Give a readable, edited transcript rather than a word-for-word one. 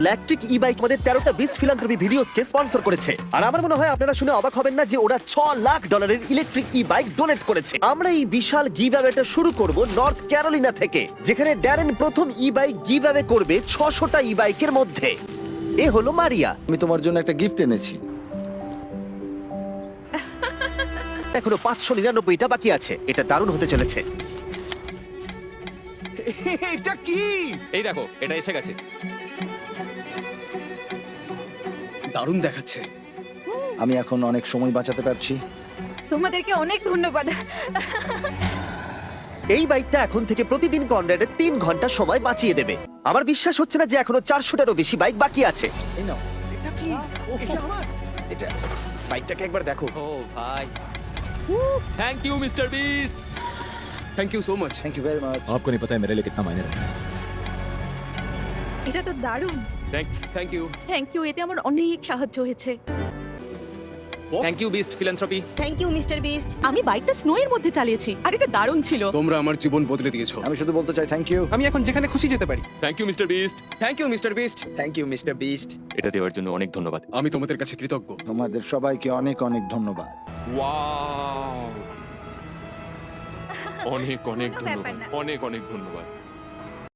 Electric ই bike আমাদের 13টা beast philanthropy ভিডিওসকে sponsor করেছে। আর আমার মনে হয় আপনারা শুনে অবাক হবেন না যে ওরা $6 লাখ ইলেকট্রিক ই বাইক ডোনেট করেছে। আমরা এই বিশাল গিভ অ্যাওয়েটা শুরু করব নর্থ ক্যারোলিনা থেকে, যেখানে ড্যারেন প্রথম ই বাইক গিভ অ্যাওয়ে করবে 600টা ই বাইকের মধ্যে। এ হলো মারিয়া। আমি তোমার জন্য একটা গিফট এনেছি। এখনো 599টা বাকি আছে। এটা দারুণ হতে চলেছে। এটা কি? এই দেখো, এটা এসে গেছে। দারুণ দেখাচ্ছে। আমি এখন অনেক সময় বাঁচাতে পারছি। তোমাদেরকে অনেক ধন্যবাদ। এই বাইকটা এখন থেকে প্রতিদিন কনরাডের 3 ঘন্টা সময় বাঁচিয়ে দেবে। আমার বিশ্বাস হচ্ছে না যে এখনো 400টারও বেশি বাইক বাকি আছে। এই নাও। এটা কি? এটা আমার। এটা বাইকটাকে একবার দেখো। ও ভাই, thank you Mister Beast. Thank you so much. Thank you very much. आपको नहीं पता है मेरे लिए कितना मायने रखता है। এটা তো দারুণ। Thank you. থ্যাংক ইউ, এতে আমার অনেক সাহায্য হয়েছে। Thank you Beast philanthropy. Thank you Mister Beast. আমি বাইকটা স্নো এর মধ্যে চালিয়েছি আর এটা দারুণ ছিল। তোমরা আমার জীবন বদলে দিয়েছো। আমি শুধু বলতে চাই থ্যাংক ইউ। আমি এখন যেখানে খুশি যেতে পারি। Thank you Mister Beast. Thank you Mister Beast. Thank you Mister Beast. এটা দেওয়ার জন্য অনেক ধন্যবাদ। আমি তোমাদের কাছে কৃতজ্ঞ। তোমাদের সবাইকে অনেক অনেক ধন্যবাদ। ওয়াও, অনেক অনেক কোনো ব্যাপার ধন্যবাদ, না। অনেক অনেক ধন্যবাদ।